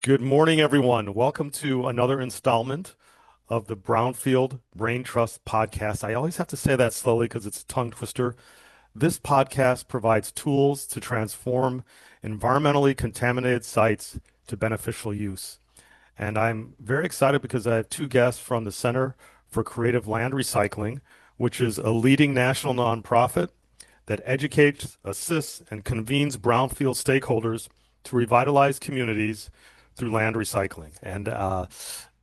Good morning, everyone. Welcome to another installment of the Brownfield Brain Trust podcast. I always have to say that slowly because it's a tongue twister. This podcast provides tools to transform environmentally contaminated sites to beneficial use. And I'm very excited because I have two guests from the Center for Creative Land Recycling, which is a leading national nonprofit that educates, assists, and convenes brownfield stakeholders to revitalize communities through land recycling. And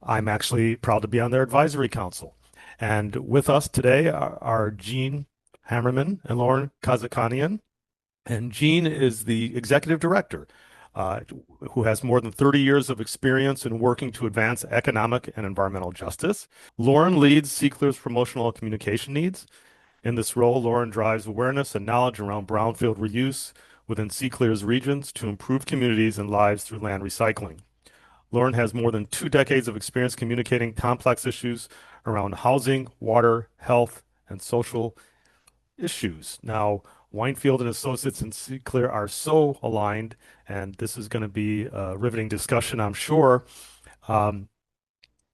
I'm actually proud to be on their advisory council. And with us today are Jean Hamerman and Lauren Ghazikhanian. And Jean is the executive director, uh, who has more than 30 years of experience in working to advance economic and environmental justice. Lauren leads CCLER's promotional communication needs. In this role, Lauren drives awareness and knowledge around brownfield reuse within CCLER's regions to improve communities and lives through land recycling. Lauren has more than 2 decades of experience communicating complex issues around housing, water, health, and social issues. Now, Winefield and Associates and CCLER are so aligned, and this is going to be a riveting discussion, I'm sure. Um,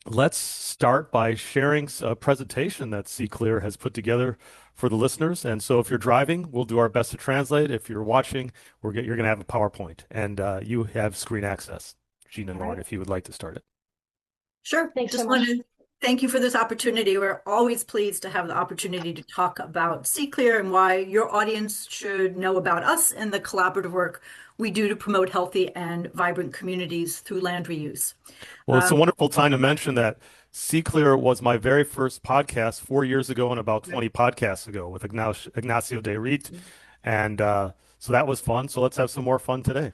Let's start by sharing a presentation that CCLER has put together for the listeners. And so if you're driving, we'll do our best to translate. If you're watching, you're going to have a PowerPoint, and you have screen access. Jean and All Lauren, right. if you would like to start it. Sure. Thanks so Just much. want to thank you for this opportunity. We're always pleased to have the opportunity to talk about CCLER and why your audience should know about us and the collaborative work we do to promote healthy and vibrant communities through land reuse. Well, it's a wonderful time to mention that CCLER was my very first podcast 4 years ago and about 20 podcasts ago with Ignacio de Rite. And so that was fun. So let's have some more fun today.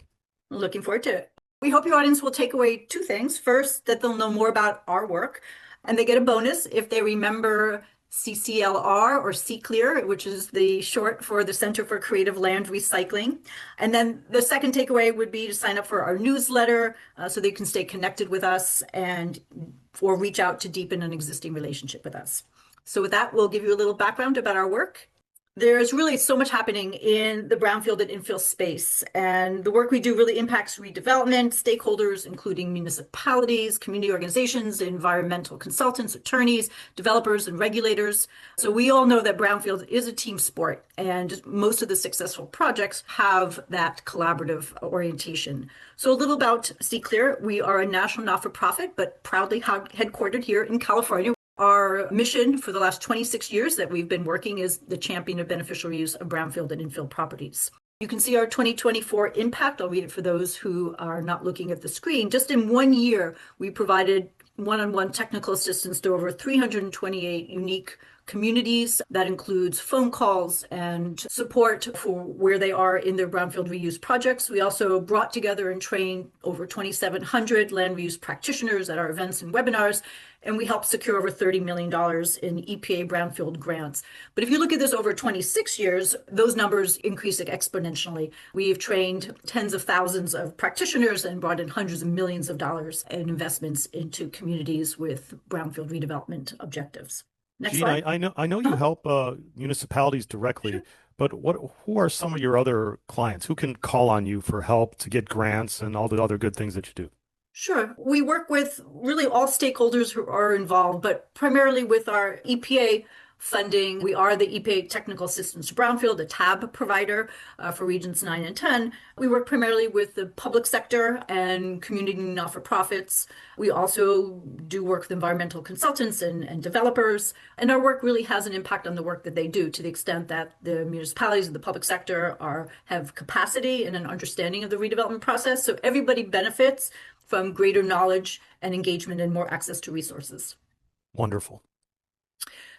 Looking forward to it. We hope your audience will take away two things. First, that they'll know more about our work, and they get a bonus if they remember CCLR or CCLER, which is the short for the Center for Creative Land Recycling. And then the second takeaway would be to sign up for our newsletter so they can stay connected with us and or reach out to deepen an existing relationship with us. So with that, we'll give you a little background about our work. There's really so much happening in the brownfield and infill space, and the work we do really impacts redevelopment, stakeholders, including municipalities, community organizations, environmental consultants, attorneys, developers, and regulators. So we all know that brownfield is a team sport, and most of the successful projects have that collaborative orientation. So a little about CCLER. We are a national not-for-profit, but proudly headquartered here in California. Our mission for the last 26 years that we've been working is the champion of beneficial use of brownfield and infill properties. You can see our 2024 impact. I'll read it for those who are not looking at the screen. Just in 1 year, we provided one-on-one technical assistance to over 328 unique communities. That includes phone calls and support for where they are in their brownfield reuse projects. We also brought together and trained over 2,700 land reuse practitioners at our events and webinars, and we helped secure over $30 million in EPA Brownfield grants. But if you look at this over 26 years, those numbers increase exponentially. We've trained tens of thousands of practitioners and brought in hundreds of millions of dollars in investments into communities with brownfield redevelopment objectives. Next Jean, slide. I know you help municipalities directly, Sure. but who are some of your other clients? Who can call on you for help to get grants and all the other good things that you do? Sure. We work with really all stakeholders who are involved, but primarily with our EPA funding. We are the EPA Technical Assistance to Brownfield, a TAB provider for Regions 9 and 10. We work primarily with the public sector and community not-for-profits. We also do work with environmental consultants and developers. And our work really has an impact on the work that they do to the extent that the municipalities and the public sector have capacity and an understanding of the redevelopment process. So everybody benefits from greater knowledge and engagement and more access to resources. Wonderful.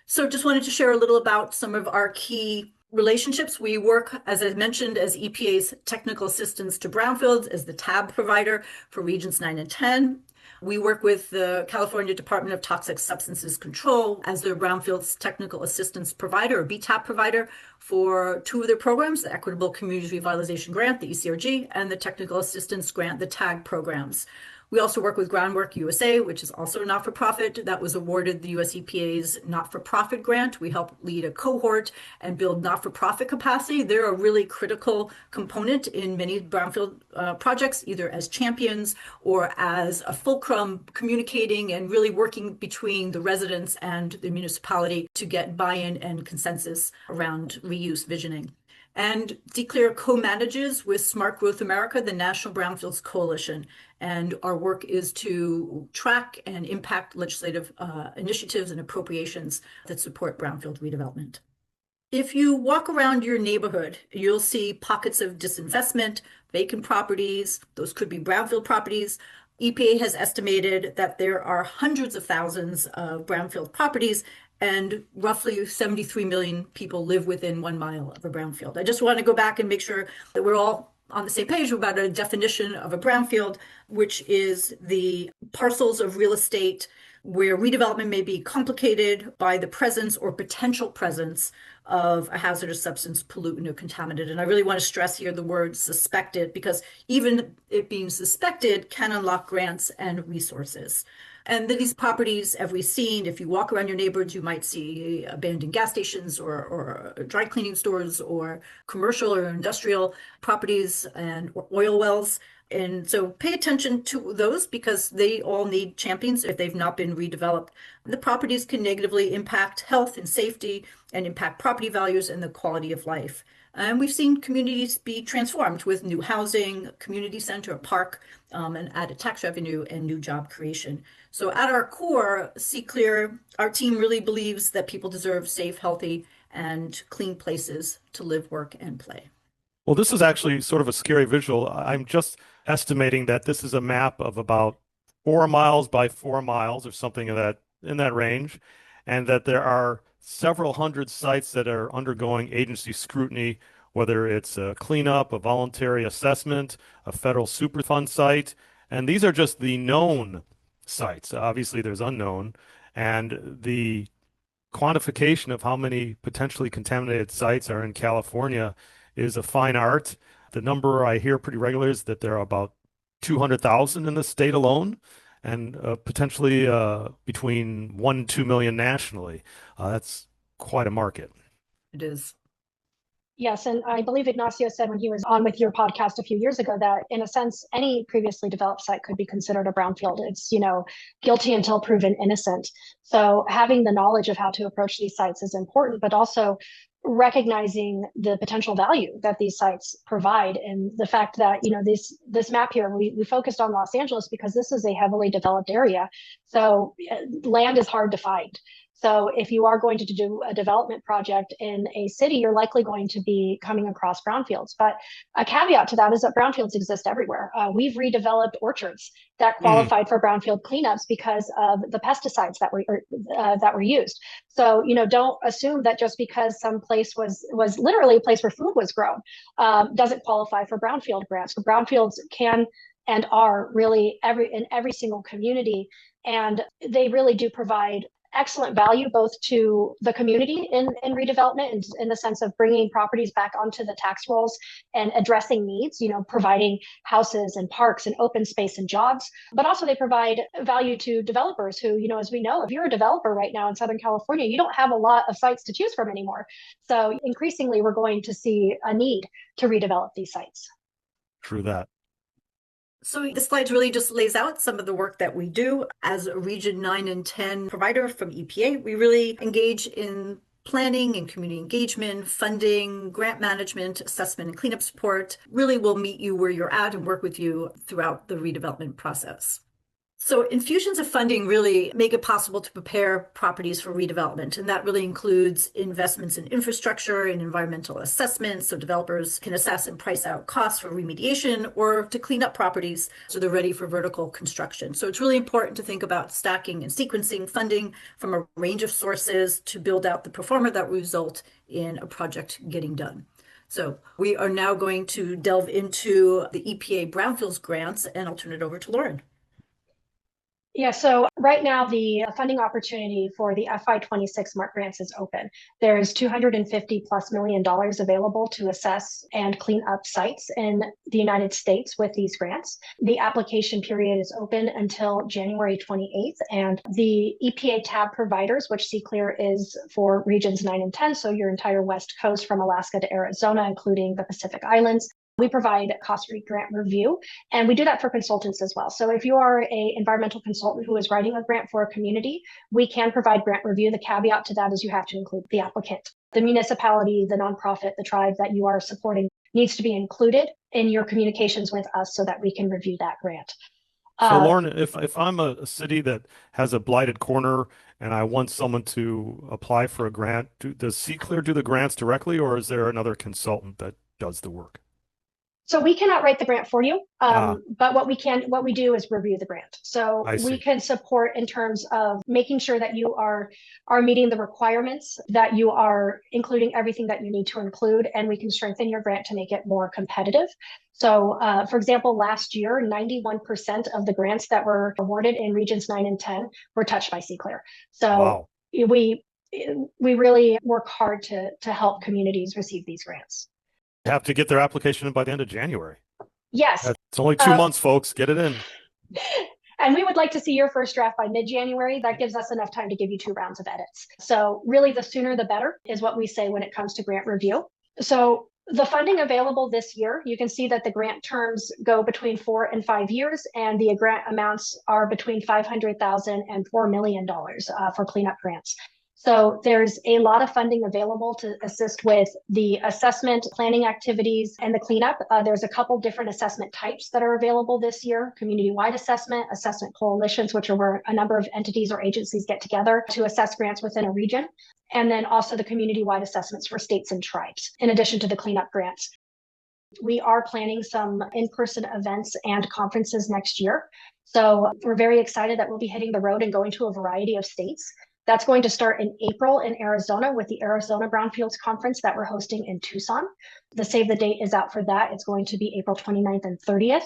So just wanted to share a little about some of our key relationships. We work, as I mentioned, as EPA's technical assistance to brownfields, as the TAB provider for Regions 9 and 10. We work with the California Department of Toxic Substances Control as their brownfields technical assistance provider or BTAP provider for two of their programs, the Equitable Community Revitalization Grant, the ECRG, and the Technical Assistance Grant, the TAG programs. We also work with Groundwork USA, which is also a not-for-profit that was awarded the US EPA's not-for-profit grant. We help lead a cohort and build not-for-profit capacity. They're a really critical component in many brownfield projects, either as champions or as a fulcrum communicating and really working between the residents and the municipality to get buy-in and consensus around reuse visioning. And Declare co-manages with Smart Growth America, the National Brownfields Coalition. And our work is to track and impact legislative initiatives and appropriations that support brownfield redevelopment. If you walk around your neighborhood, you'll see pockets of disinvestment, vacant properties. Those could be brownfield properties. EPA has estimated that there are hundreds of thousands of brownfield properties, and roughly 73 million people live within 1 mile of a brownfield. I just want to go back and make sure that we're all on the same page about a definition of a brownfield, which is the parcels of real estate where redevelopment may be complicated by the presence or potential presence of a hazardous substance, pollutant, or contaminant. And I really want to stress here the word suspected, because even it being suspected can unlock grants and resources. And these properties, as we've seen, if you walk around your neighborhoods, you might see abandoned gas stations or dry cleaning stores or commercial or industrial properties and oil wells. And so pay attention to those because they all need champions if they've not been redeveloped. The properties can negatively impact health and safety and impact property values and the quality of life. And we've seen communities be transformed with new housing, community center, a park, and added tax revenue and new job creation. So at our core, See Clear, our team really believes that people deserve safe, healthy, and clean places to live, work, and play. Well, this is actually sort of a scary visual. I'm just estimating that this is a map of about 4 miles by 4 miles or something in that range, and that there are several hundred sites that are undergoing agency scrutiny, whether it's a cleanup, a voluntary assessment, a federal Superfund site, and these are just the known sites. Obviously, there's unknown, and the quantification of how many potentially contaminated sites are in California is a fine art. The number I hear pretty regularly is that there are about 200,000 in the state alone, and potentially between 1 and 2 million nationally. That's quite a market. It is. Yes, and I believe Ignacio said when he was on with your podcast a few years ago that, in a sense, any previously developed site could be considered a brownfield. It's, guilty until proven innocent. So having the knowledge of how to approach these sites is important, but also recognizing the potential value that these sites provide, and the fact that this map here, we focused on Los Angeles because this is a heavily developed area, so land is hard to find. So if you are going to do a development project in a city, you're likely going to be coming across brownfields. But a caveat to that is that brownfields exist everywhere. We've redeveloped orchards that qualified for brownfield cleanups because of the pesticides that were used. So don't assume that just because some place was literally a place where food was grown doesn't qualify for brownfield grants. Brownfields can and are really in every single community, and they really do provide excellent value both to the community in redevelopment, in the sense of bringing properties back onto the tax rolls and addressing needs, providing houses and parks and open space and jobs. But also they provide value to developers who, as we know, if you're a developer right now in Southern California, you don't have a lot of sites to choose from anymore. So increasingly, we're going to see a need to redevelop these sites. True that. So the slides really just lays out some of the work that we do as a Region 9 and 10 provider from EPA. We really engage in planning and community engagement, funding, grant management, assessment, and cleanup support. Really will meet you where you're at and work with you throughout the redevelopment process. So infusions of funding really make it possible to prepare properties for redevelopment. And that really includes investments in infrastructure and environmental assessments, so developers can assess and price out costs for remediation or to clean up properties so they're ready for vertical construction. So it's really important to think about stacking and sequencing funding from a range of sources to build out the pro forma that will result in a project getting done. So we are now going to delve into the EPA Brownfields grants, and I'll turn it over to Lauren. Yeah, so right now the funding opportunity for the FY26 SMART grants is open. There's $250 plus million available to assess and clean up sites in the United States with these grants. The application period is open until January 28th, and the EPA tab providers, which CClear is for regions 9 and 10, so your entire West Coast from Alaska to Arizona, including the Pacific Islands, we provide cost-free grant review, and we do that for consultants as well. So if you are an environmental consultant who is writing a grant for a community, we can provide grant review. The caveat to that is you have to include the applicant. The municipality, the nonprofit, the tribe that you are supporting needs to be included in your communications with us so that we can review that grant. So Lauren, if I'm a city that has a blighted corner and I want someone to apply for a grant, does CClear do the grants directly, or is there another consultant that does the work? So we cannot write the grant for you, Ah, but what we do is review the grant. So I we see. can support in terms of making sure that you are meeting the requirements, that you are including everything that you need to include, and we can strengthen your grant to make it more competitive. So, for example, last year, 91% of the grants that were awarded in regions 9 and 10 were touched by CClear. So Wow. we we really work hard to help communities receive these grants. Have to get their application in by the end of January. Yes. It's only 2 months, folks. Get it in. And we would like to see your first draft by mid-January. That gives us enough time to give you 2 rounds of edits. So really the sooner the better is what we say when it comes to grant review. So the funding available this year, you can see that the grant terms go between 4 and 5 years, and the grant amounts are between $500,000 and $4 million for cleanup grants. So there's a lot of funding available to assist with the assessment, planning activities, and the cleanup. There's a couple different assessment types that are available this year: community-wide assessment, assessment coalitions, which are where a number of entities or agencies get together to assess grants within a region, and then also the community-wide assessments for states and tribes, in addition to the cleanup grants. We are planning some in-person events and conferences next year. So we're very excited that we'll be hitting the road and going to a variety of states. That's going to start in April in Arizona with the Arizona Brownfields Conference that we're hosting in Tucson. The save the date is out for that. It's going to be April 29th and 30th.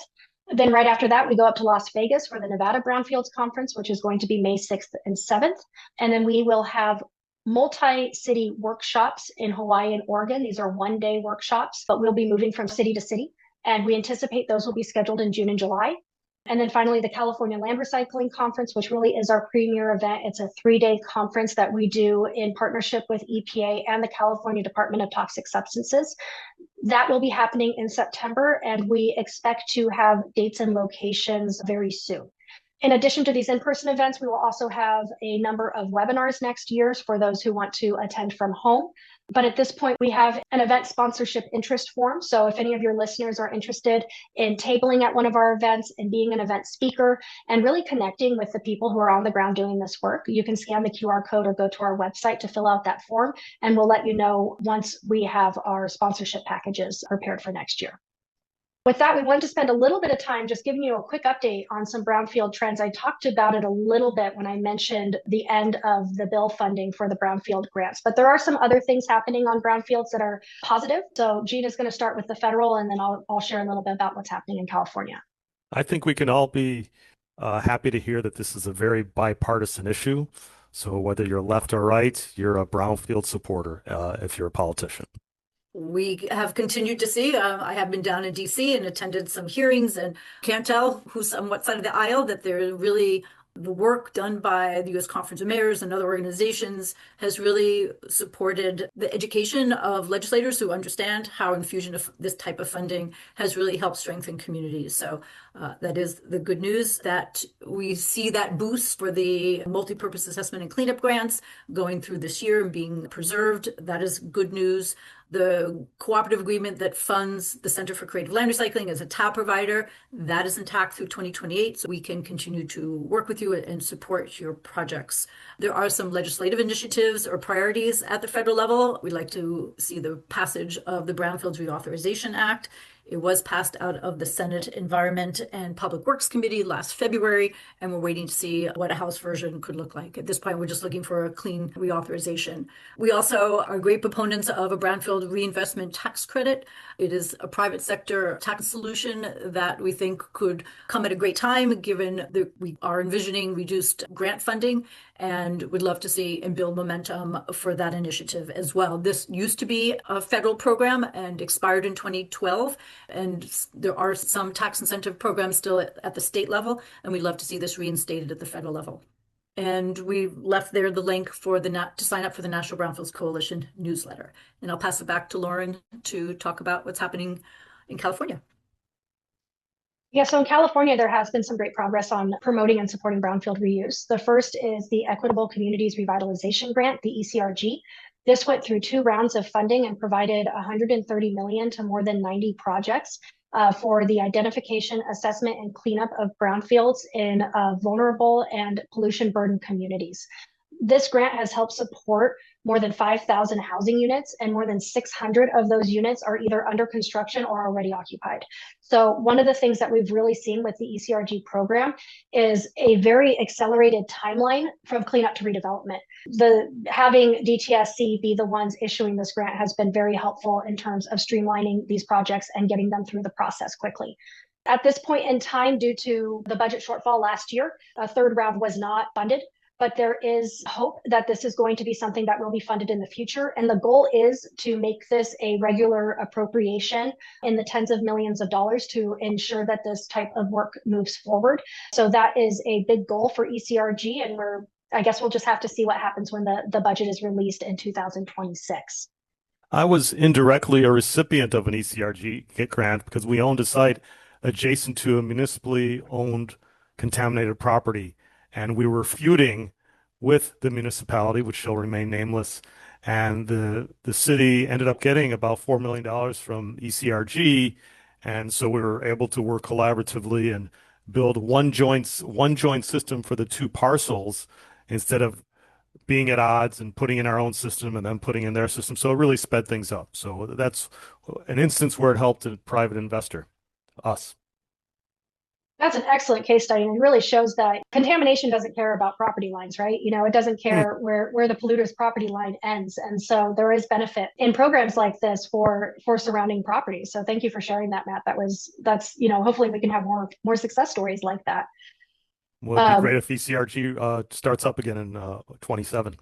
Then right after that, we go up to Las Vegas for the Nevada Brownfields Conference, which is going to be May 6th and 7th. And then we will have multi-city workshops in Hawaii and Oregon. These are one-day workshops, but we'll be moving from city to city. And we anticipate those will be scheduled in June and July. And then finally, the California Land Recycling Conference, which really is our premier event. It's a 3-day conference that we do in partnership with EPA and the California Department of Toxic Substances. That will be happening in September, and we expect to have dates and locations very soon. In addition to these in-person events, we will also have a number of webinars next year for those who want to attend from home. But at this point, we have an event sponsorship interest form. So if any of your listeners are interested in tabling at one of our events and being an event speaker and really connecting with the people who are on the ground doing this work, you can scan the QR code or go to our website to fill out that form. And we'll let you know once we have our sponsorship packages prepared for next year. With that, we wanted to spend a little bit of time just giving you a quick update on some brownfield trends. I talked about it a little bit when I mentioned the end of the bill funding for the brownfield grants, but there are some other things happening on brownfields that are positive. So Jean is going to start with the federal, and then I'll share a little bit about what's happening in California. I think we can all be happy to hear that this is a very bipartisan issue. So whether you're left or right, you're a brownfield supporter if you're a politician. We have continued to see, I have been down in DC and attended some hearings, and can't tell who's on what side of the aisle, that they're really, the work done by the U.S. Conference of Mayors and other organizations has really supported the education of legislators who understand how infusion of this type of funding has really helped strengthen communities. So that is the good news, that we see that boost for the multi-purpose assessment and cleanup grants going through this year and being preserved. That is good news. The cooperative agreement that funds the Center for Creative Land Recycling as a tab provider, that is intact through 2028. So we can continue to work with you and support your projects. There are some legislative initiatives or priorities at the federal level. We'd like to see the passage of the Brownfields Reauthorization Act It was passed out of the Senate Environment and Public Works Committee last February, and we're waiting to see what a House version could look like. At this point, we're just looking for a clean reauthorization. We also are great proponents of a Brownfield reinvestment tax credit. It is a private sector tax solution that we think could come at a great time, given that we are envisioning reduced grant funding, and would love to see and build momentum for that initiative as well. This used to be a federal program and expired in 2012, and there are some tax incentive programs still at the state level, and we'd love to see this reinstated at the federal level. And we left there the link for to sign up for the National Brownfields Coalition newsletter. And I'll pass it back to Lauren to talk about what's happening in California. Yeah, so in California, there has been some great progress on promoting and supporting brownfield reuse. The first is the Equitable Communities Revitalization Grant, the ECRG. This went through 2 rounds of funding and provided $130 million to more than 90 projects for the identification, assessment, and cleanup of brownfields in vulnerable and pollution-burdened communities. This grant has helped support more than 5,000 housing units, and more than 600 of those units are either under construction or already occupied. So one of the things that we've really seen with the ECRG program is a very accelerated timeline from cleanup to redevelopment. Having DTSC be the ones issuing this grant has been very helpful in terms of streamlining these projects and getting them through the process quickly. At this point in time, due to the budget shortfall last year, a 3rd round was not funded. But there is hope that this is going to be something that will be funded in the future. And the goal is to make this a regular appropriation in the tens of millions of dollars to ensure that this type of work moves forward. So that is a big goal for ECRG. And I guess we'll just have to see what happens when the budget is released in 2026. I was indirectly a recipient of an ECRG grant because we owned a site adjacent to a municipally owned contaminated property. And we were feuding with the municipality, which shall remain nameless. And the city ended up getting about $4 million from ECRG. And so we were able to work collaboratively and build one joint system for the 2 parcels instead of being at odds and putting in our own system and then putting in their system. So it really sped things up. So that's an instance where it helped a private investor, us. That's an excellent case study, and it really shows that contamination doesn't care about property lines, right? It doesn't care where the polluter's property line ends. And so there is benefit in programs like this for surrounding properties. So thank you for sharing that, Matt. That's hopefully we can have more success stories like that. Well, it'd be great if ECRG starts up again in 27.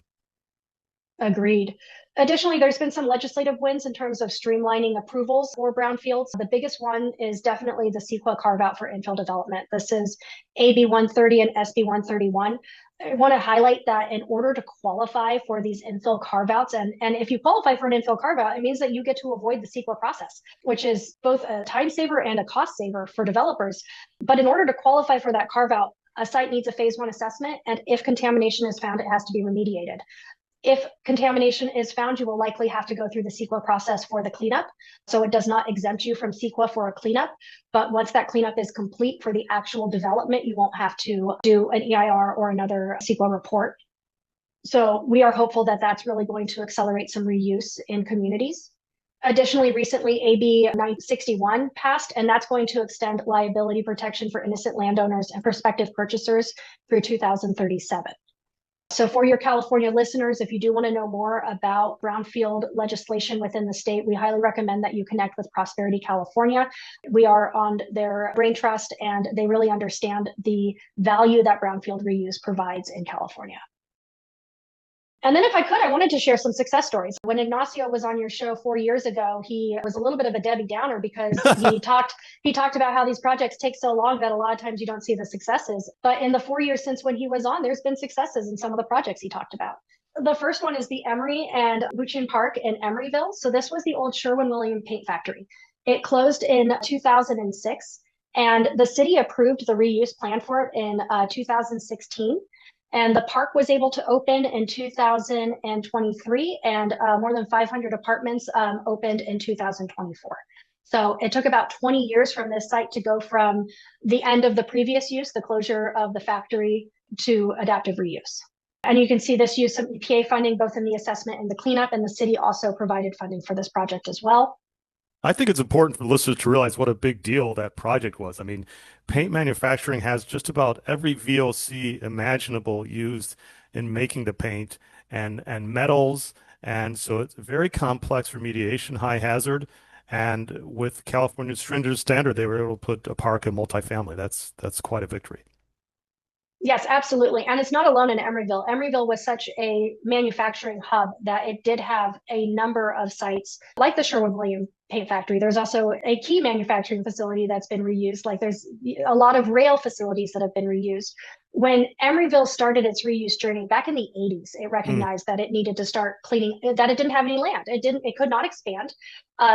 Agreed. Additionally, there's been some legislative wins in terms of streamlining approvals for brownfields. The biggest one is definitely the CEQA carve-out for infill development. This is AB 130 and SB 131. I want to highlight that in order to qualify for these infill carve-outs, and if you qualify for an infill carve-out, it means that you get to avoid the CEQA process, which is both a time saver and a cost saver for developers. But in order to qualify for that carve-out, a site needs a phase 1 assessment, and if contamination is found, it has to be remediated. If contamination is found, you will likely have to go through the CEQA process for the cleanup. So it does not exempt you from CEQA for a cleanup. But once that cleanup is complete for the actual development, you won't have to do an EIR or another CEQA report. So we are hopeful that that's really going to accelerate some reuse in communities. Additionally, recently, AB 961 passed, and that's going to extend liability protection for innocent landowners and prospective purchasers through 2037. So for your California listeners, if you do want to know more about brownfield legislation within the state, we highly recommend that you connect with Prosperity California. We are on their Brain Trust, and they really understand the value that brownfield reuse provides in California. And then if I could, I wanted to share some success stories. When Ignacio was on your show 4 years ago, he was a little bit of a Debbie Downer because he talked about how these projects take so long that a lot of times you don't see the successes. But in the 4 years since when he was on, there's been successes in some of the projects he talked about. The first one is the Emery and Buchin Park in Emeryville. So this was the old Sherwin-Williams paint factory. It closed in 2006, and the city approved the reuse plan for it in 2016. And the park was able to open in 2023, and more than 500 apartments opened in 2024. So it took about 20 years from this site to go from the end of the previous use, the closure of the factory, to adaptive reuse. And you can see this use of EPA funding both in the assessment and the cleanup, and the city also provided funding for this project as well. I think it's important for listeners to realize what a big deal that project was. I mean, paint manufacturing has just about every VOC imaginable used in making the paint and metals. And so it's very complex remediation, high hazard. And with California's stringent standard, they were able to put a park in multifamily. That's quite a victory. Yes, absolutely. And it's not alone in Emeryville. Emeryville was such a manufacturing hub that it did have a number of sites like the Sherwin-Williams paint factory. There's also a key manufacturing facility that's been reused. Like there's a lot of rail facilities that have been reused. When Emeryville started its reuse journey back in the 80s, it Mm, recognized that it needed to start cleaning, that it didn't have any land. It could not expand.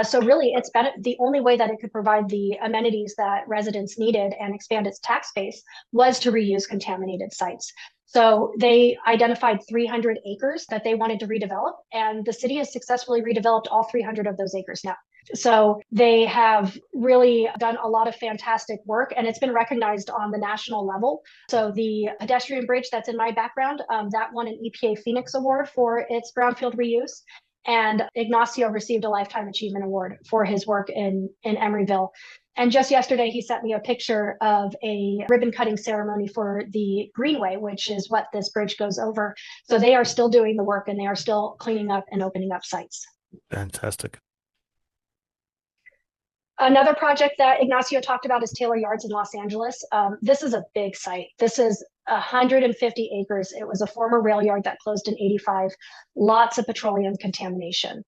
So really, it's been the only way that it could provide the amenities that residents needed and expand its tax base was to reuse contaminated sites. So they identified 300 acres that they wanted to redevelop, and the city has successfully redeveloped all 300 of those acres now. So they have really done a lot of fantastic work, and it's been recognized on the national level. So the pedestrian bridge that's in my background, that won an EPA Phoenix Award for its brownfield reuse. And Ignacio received a Lifetime Achievement Award for his work in Emeryville. And just yesterday, he sent me a picture of a ribbon cutting ceremony for the Greenway, which is what this bridge goes over. So they are still doing the work and they are still cleaning up and opening up sites. fantastic. Another project that Ignacio talked about is Taylor Yards in Los Angeles. This is a big site. This is 150 acres. It was a former rail yard that closed in 85, lots of petroleum contamination.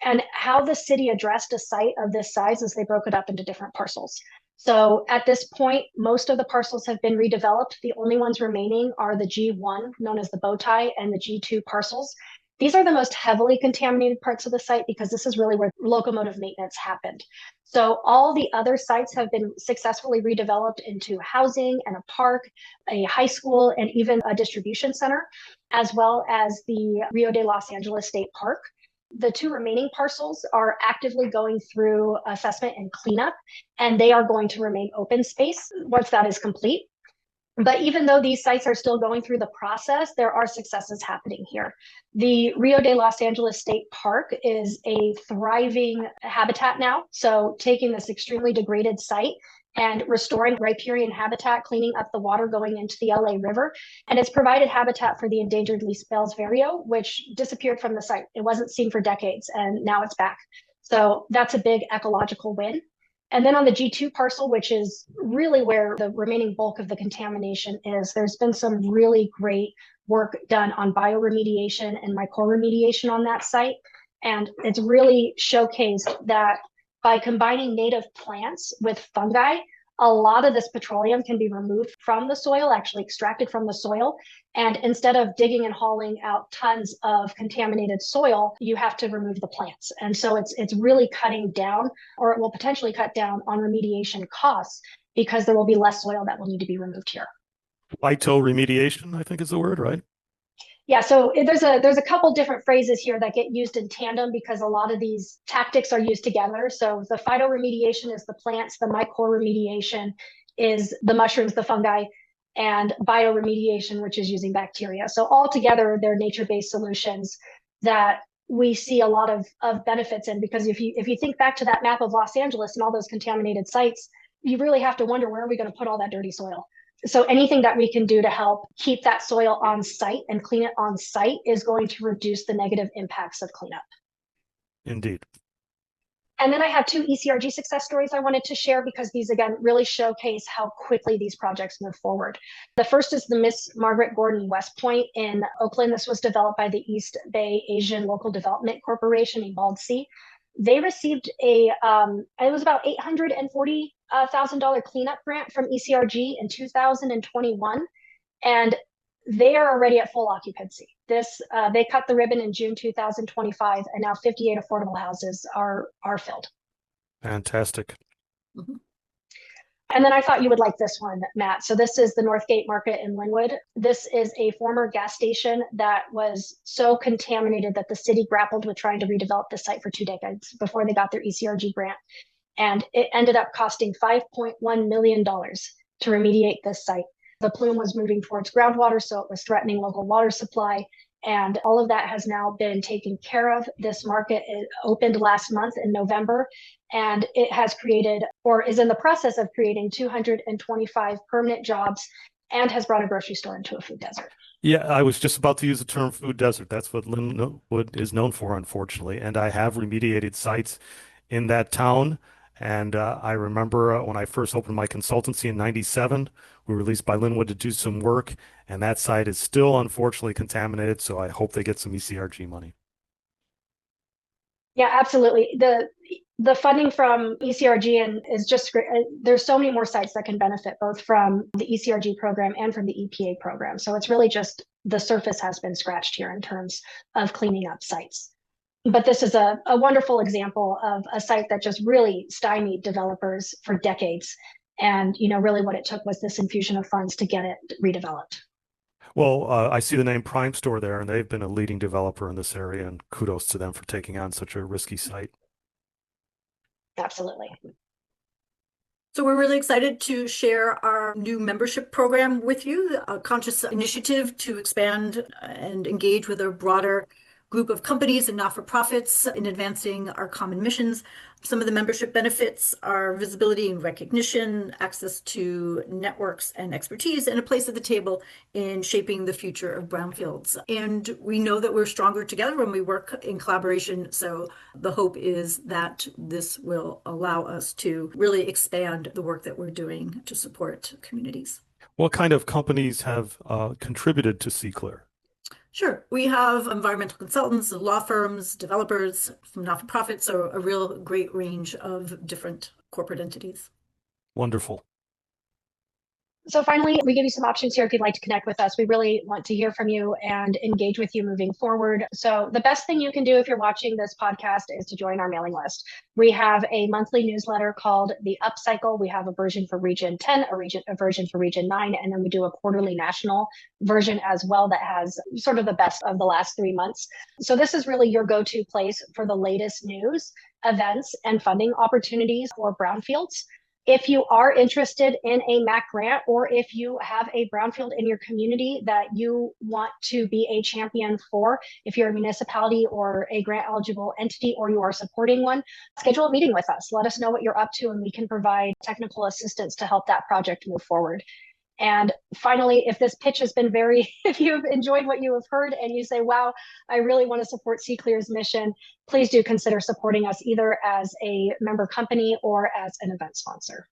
And how the city addressed a site of this size is they broke it up into different parcels. So at this point, most of the parcels have been redeveloped. The only ones remaining are the G1, known as the bow tie, and the G2 parcels. These are the most heavily contaminated parts of the site because this is really where locomotive maintenance happened. So all the other sites have been successfully redeveloped into housing and a park, a high school, and even a distribution center, as well as the Rio de Los Angeles State Park. The two remaining parcels are actively going through assessment and cleanup, and they are going to remain open space once that is complete. But even though these sites are still going through the process, there are successes happening here. The Rio de Los Angeles State Park is a thriving habitat now. So taking this extremely degraded site and restoring riparian habitat, cleaning up the water going into the LA River. And it's provided habitat for the endangered least Bell's vireo, which disappeared from the site. It wasn't seen for decades, and now it's back. So that's a big ecological win. And then on the G2 parcel, which is really where the remaining bulk of the contamination is, there's been some really great work done on bioremediation and mycoremediation on that site. And it's really showcased that by combining native plants with fungi, a lot of this petroleum can be removed from the soil, actually extracted from the soil. And instead of digging and hauling out tons of contaminated soil, you have to remove the plants. And so it's really cutting down, or it will potentially cut down on remediation costs because there will be less soil that will need to be removed here. Phytoremediation, I think is the word, right? Yeah, so there's a couple different phrases here that get used in tandem because a lot of these tactics are used together. So the phytoremediation is the plants, the mycoremediation is the mushrooms, the fungi, and bioremediation, which is using bacteria. So all together, they're nature-based solutions that we see a lot of benefits in, because if you think back to that map of Los Angeles and all those contaminated sites, you really have to wonder, where are we going to put all that dirty soil? So anything that we can do to help keep that soil on site and clean it on site is going to reduce the negative impacts of cleanup. Indeed. And then I have two ECRG success stories I wanted to share because these, again, really showcase how quickly these projects move forward. The first is the Miss Margaret Gordon West Point in Oakland. This was developed by the East Bay Asian Local Development Corporation, EBALDC. They received it was about $840,000 cleanup grant from ECRG in 2021, and they are already at full occupancy. They cut the ribbon in June 2025, and now 58 affordable houses are filled. Fantastic. Mm-hmm. And then I thought you would like this one, Matt. So this is the Northgate Market in Linwood. This is a former gas station that was so contaminated that the city grappled with trying to redevelop the site for 2 decades before they got their ECRG grant. And it ended up costing $5.1 million to remediate this site. The plume was moving towards groundwater, so it was threatening local water supply. And all of that has now been taken care of. This market opened last month in November, and it has created, or is in the process of creating, 225 permanent jobs and has brought a grocery store into a food desert. Yeah, I was just about to use the term food desert. That's what Linwood is known for, unfortunately. And I have remediated sites in that town. And I remember when I first opened my consultancy in '97, we were released by Linwood to do some work, and that site is still unfortunately contaminated. So I hope they get some ECRG money. Yeah, absolutely. The funding from ECRG and is just great. There's so many more sites that can benefit both from the ECRG program and from the EPA program. So it's really just the surface has been scratched here in terms of cleaning up sites. But this is a wonderful example of a site that just really stymied developers for decades. And, really what it took was this infusion of funds to get it redeveloped. Well, I see the name Prime Store there, and they've been a leading developer in this area, and kudos to them for taking on such a risky site. Absolutely. So we're really excited to share our new membership program with you, a conscious initiative to expand and engage with a broader group of companies and not-for-profits in advancing our common missions. Some of the membership benefits are visibility and recognition, access to networks and expertise, and a place at the table in shaping the future of brownfields. And we know that we're stronger together when we work in collaboration. So the hope is that this will allow us to really expand the work that we're doing to support communities. What kind of companies have contributed to C-Clear? Sure. We have environmental consultants, law firms, developers from not-for-profits, so a real great range of different corporate entities. Wonderful. So finally, we give you some options here if you'd like to connect with us. We really want to hear from you and engage with you moving forward. So the best thing you can do if you're watching this podcast is to join our mailing list. We have a monthly newsletter called The Upcycle. We have a version for Region 10, a version for Region 9, and then we do a quarterly national version as well that has sort of the best of the last 3 months. So this is really your go-to place for the latest news, events, and funding opportunities for brownfields. If you are interested in a MAC grant, or if you have a brownfield in your community that you want to be a champion for, if you're a municipality or a grant eligible entity, or you are supporting one, schedule a meeting with us. Let us know what you're up to, and we can provide technical assistance to help that project move forward. And finally, if this pitch has been if you've enjoyed what you have heard and you say, wow, I really want to support C-Clear's mission, please do consider supporting us either as a member company or as an event sponsor.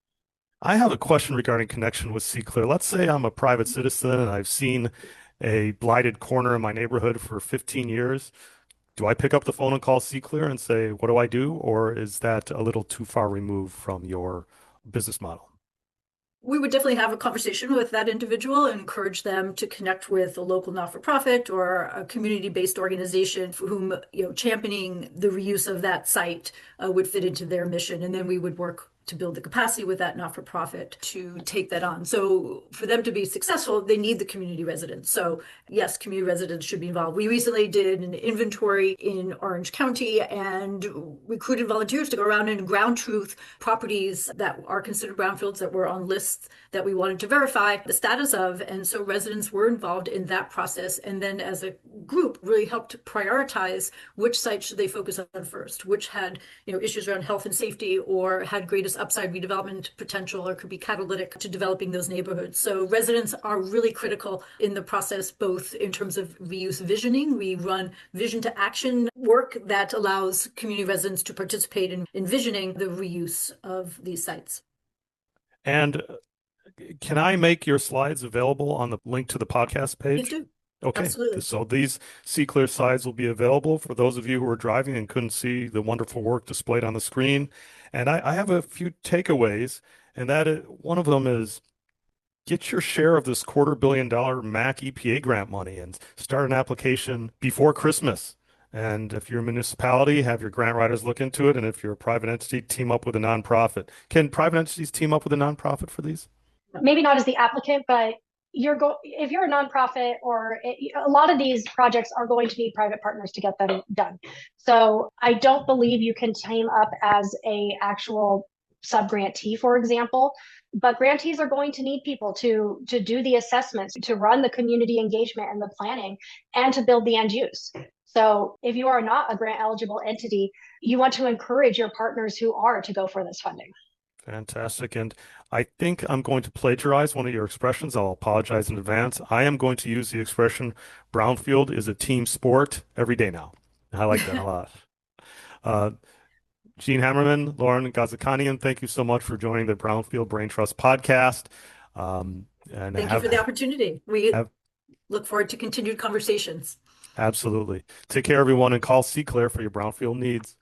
I have a question regarding connection with C-Clear. Let's say I'm a private citizen and I've seen a blighted corner in my neighborhood for 15 years. Do I pick up the phone and call C-Clear and say, what do I do? Or is that a little too far removed from your business model? We would definitely have a conversation with that individual and encourage them to connect with a local not-for-profit or a community-based organization for whom, championing the reuse of that site would fit into their mission. And then we would work to build the capacity with that not-for-profit to take that on. So for them to be successful, they need the community residents. So yes, community residents should be involved. We recently did an inventory in Orange County and recruited volunteers to go around and ground truth properties that are considered brownfields that were on lists that we wanted to verify the status of. And so residents were involved in that process. And then as a group really helped prioritize which sites should they focus on first, which had issues around health and safety or had greatest upside redevelopment potential or could be catalytic to developing those neighborhoods. So residents are really critical in the process, both in terms of reuse visioning. We run vision to action work that allows community residents to participate in envisioning the reuse of these sites. And can I make your slides available on the link to the podcast page? Please do. Okay, Absolutely. so these C-Clear slides will be available for those of you who are driving and couldn't see the wonderful work displayed on the screen. And I have a few takeaways, and one of them is get your share of this $250 million MAC EPA grant money and start an application before Christmas. And if you're a municipality, have your grant writers look into it. And if you're a private entity, team up with a nonprofit. Can private entities team up with a nonprofit for these? Maybe not as the applicant, but if you're a nonprofit a lot of these projects are going to need private partners to get them done. So I don't believe you can team up as a actual sub-grantee, for example. But grantees are going to need people to do the assessments, to run the community engagement and the planning, and to build the end use. So if you are not a grant eligible entity, you want to encourage your partners who are to go for this funding. Fantastic. And I think I'm going to plagiarize one of your expressions. I'll apologize in advance. I am going to use the expression Brownfield is a team sport every day now. I like that a lot. Uh, Jean Hamerman, Lauren Ghazikhanian, thank you so much for joining the Brownfield Brain Trust podcast. And Thank you for the opportunity. We look forward to continued conversations. Absolutely. Take care, everyone, and call C. Claire for your Brownfield needs.